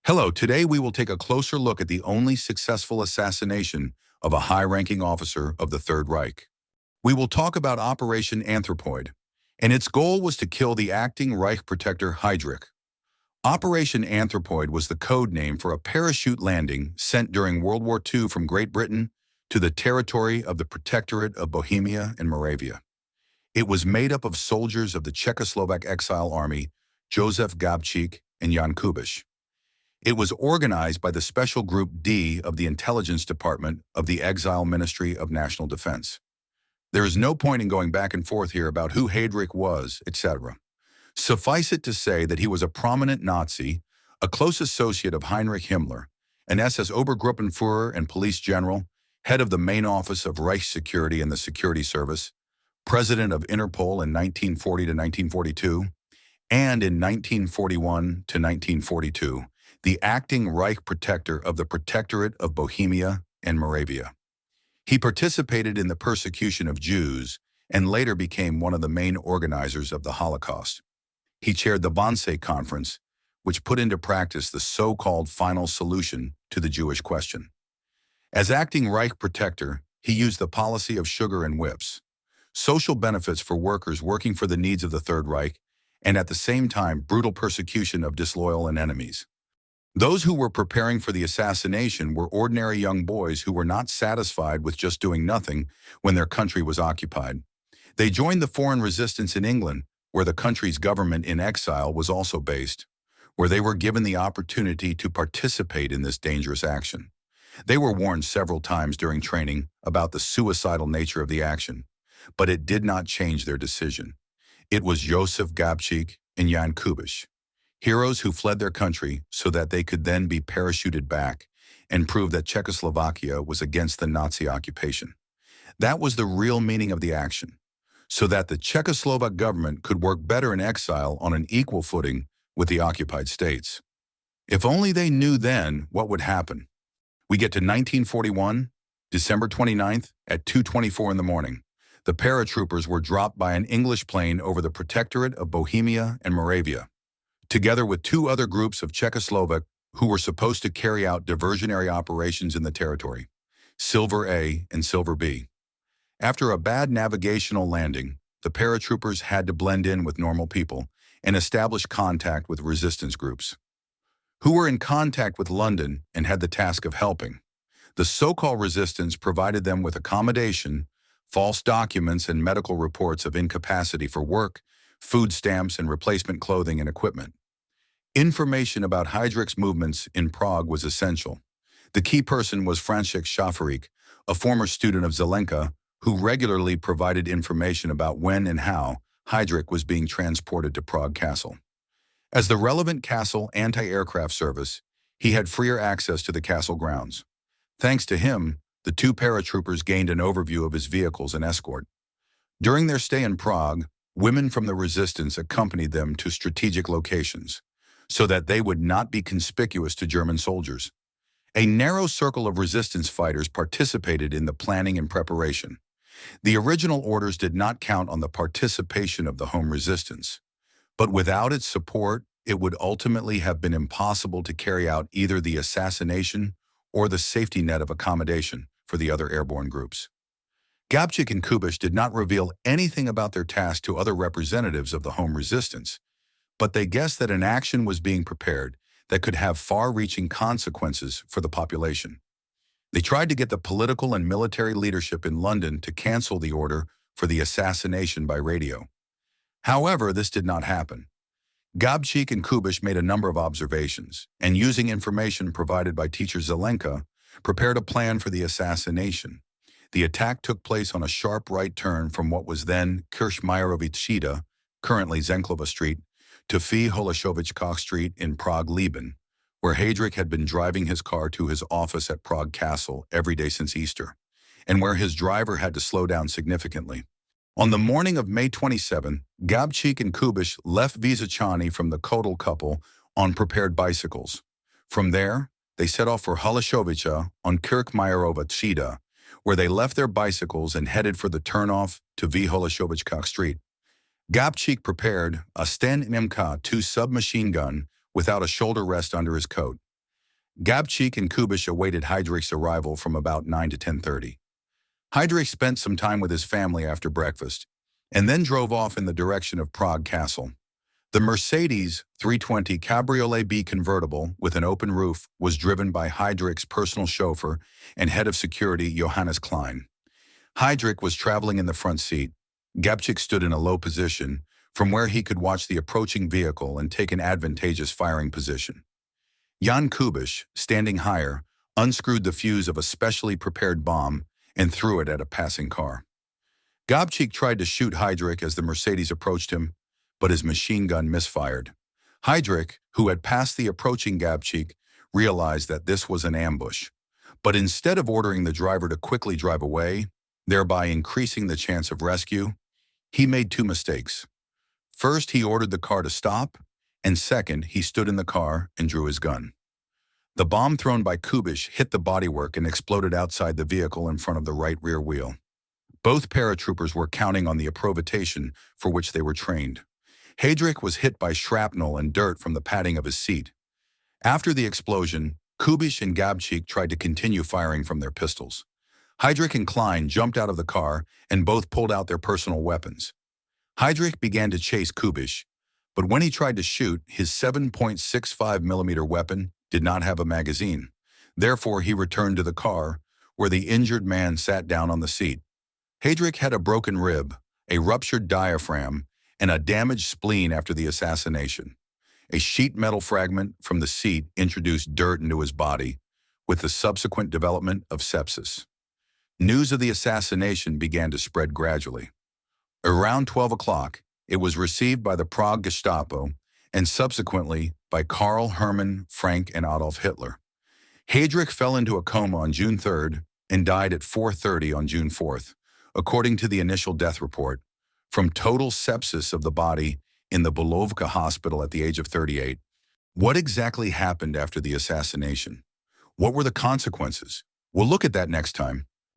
Hello, today we will take a closer look at the only successful assassination of a high-ranking officer of the Third Reich. We will talk about Operation Anthropoid, and its goal was to kill the acting Reich protector Heydrich. Operation Anthropoid was the code name for a parachute landing sent during World War II from Great Britain to the territory of the Protectorate of Bohemia and Moravia. It was made up of soldiers of the Czechoslovak exile army, Josef Gabčík and Jan Kubiš. It was organized by the Special Group D of the Intelligence Department of the Exile Ministry of National Defense. There is no point in going back and forth here about who Heydrich was, etc. Suffice it to say that he was a prominent Nazi, a close associate of Heinrich Himmler, an SS Obergruppenführer and police general, head of the main office of Reich Security and the Security Service, president of Interpol in 1940 to 1942, and in 1941 to 1942, the acting Reich protector of the Protectorate of Bohemia and Moravia. He participated in the persecution of Jews and later became one of the main organizers of the Holocaust. He chaired the Wannsee Conference, which put into practice the so-called final solution to the Jewish question. As acting Reich protector, he used the policy of sugar and whips, social benefits for workers working for the needs of the Third Reich, and at the same time brutal persecution of disloyal and enemies. Those who were preparing for the assassination were ordinary young boys who were not satisfied with just doing nothing when their country was occupied. They joined the foreign resistance in England, where the country's government in exile was also based, where they were given the opportunity to participate in this dangerous action. They were warned several times during training about the suicidal nature of the action, but it did not change their decision. It was Josef Gabčík and Jan Kubiš, heroes who fled their country so that they could then be parachuted back and prove that Czechoslovakia was against the Nazi occupation. That was the real meaning of the action, so that the Czechoslovak government could work better in exile on an equal footing with the occupied states. If only they knew then what would happen. We get to 1941, December 29th at 2:24 in the morning. The paratroopers were dropped by an English plane over the Protectorate of Bohemia and Moravia, together with two other groups of Czechoslovak who were supposed to carry out diversionary operations in the territory, Silver A and Silver B. After a bad navigational landing, the paratroopers had to blend in with normal people and establish contact with resistance groups, who were in contact with London and had the task of helping. The so-called resistance provided them with accommodation, false documents, and medical reports of incapacity for work, food stamps, and replacement clothing and equipment. Information about Heydrich's movements in Prague was essential. The key person was František Šafarík, a former student of Zelenka, who regularly provided information about when and how Heydrich was being transported to Prague Castle. As the relevant castle anti-aircraft service, he had freer access to the castle grounds. Thanks to him, the two paratroopers gained an overview of his vehicles and escort. During their stay in Prague, women from the resistance accompanied them to strategic locations, so that they would not be conspicuous to German soldiers. A narrow circle of resistance fighters participated in the planning and preparation. The original orders did not count on the participation of the home resistance, but without its support, it would ultimately have been impossible to carry out either the assassination or the safety net of accommodation for the other airborne groups. Gabčík and Kubiš did not reveal anything about their task to other representatives of the home resistance, but they guessed that an action was being prepared that could have far-reaching consequences for the population. They tried to get the political and military leadership in London to cancel the order for the assassination by radio. However, this did not happen. Gabčík and Kubiš made a number of observations, and using information provided by teacher Zelenka, prepared a plan for the assassination. The attack took place on a sharp right turn from what was then Kirchmajerova Cesta, currently Zenklova Street, to Fee Holešovička Street in Prague-Liban, where Heydrich had been driving his car to his office at Prague Castle every day since Easter, and where his driver had to slow down significantly. On the morning of May 27, Gabčík and Kubiš left Vysočany from the Kotel couple on prepared bicycles. From there, they set off for Holešovice on Kirchmajerova Cesta, where they left their bicycles and headed for the turnoff to Fee Holešovička Street. Gabčík prepared a Sten MK2 submachine gun without a shoulder rest under his coat. Gabčík and Kubiš awaited Heydrich's arrival from about 9 to 10:30. Heydrich spent some time with his family after breakfast, and then drove off in the direction of Prague Castle. The Mercedes 320 Cabriolet B convertible with an open roof was driven by Heydrich's personal chauffeur and head of security Johannes Klein. Heydrich was traveling in the front seat. Gabčík stood in a low position, from where he could watch the approaching vehicle and take an advantageous firing position. Jan Kubiš, standing higher, unscrewed the fuse of a specially prepared bomb and threw it at a passing car. Gabčík tried to shoot Heydrich as the Mercedes approached him, but his machine gun misfired. Heydrich, who had passed the approaching Gabčík, realized that this was an ambush, but instead of ordering the driver to quickly drive away, thereby increasing the chance of rescue, he made two mistakes. First, he ordered the car to stop, and second, he stood in the car and drew his gun. The bomb thrown by Kubiš hit the bodywork and exploded outside the vehicle in front of the right rear wheel. Both paratroopers were counting on the improvisation for which they were trained. Heydrich was hit by shrapnel and dirt from the padding of his seat. After the explosion, Kubiš and Gabčík tried to continue firing from their pistols. Heydrich and Klein jumped out of the car and both pulled out their personal weapons. Heydrich began to chase Kubiš, but when he tried to shoot, his 7.65mm weapon did not have a magazine. Therefore, he returned to the car, where the injured man sat down on the seat. Heydrich had a broken rib, a ruptured diaphragm, and a damaged spleen after the assassination. A sheet metal fragment from the seat introduced dirt into his body, with the subsequent development of sepsis. News of the assassination began to spread gradually. Around 12 o'clock, it was received by the Prague Gestapo and subsequently by Karl Hermann Frank and Adolf Hitler. Heydrich fell into a coma on June 3rd and died at 4:30 on June 4th, according to the initial death report, from total sepsis of the body in the Bulovka hospital at the age of 38. What exactly happened after the assassination? What were the consequences? We'll look at that next time.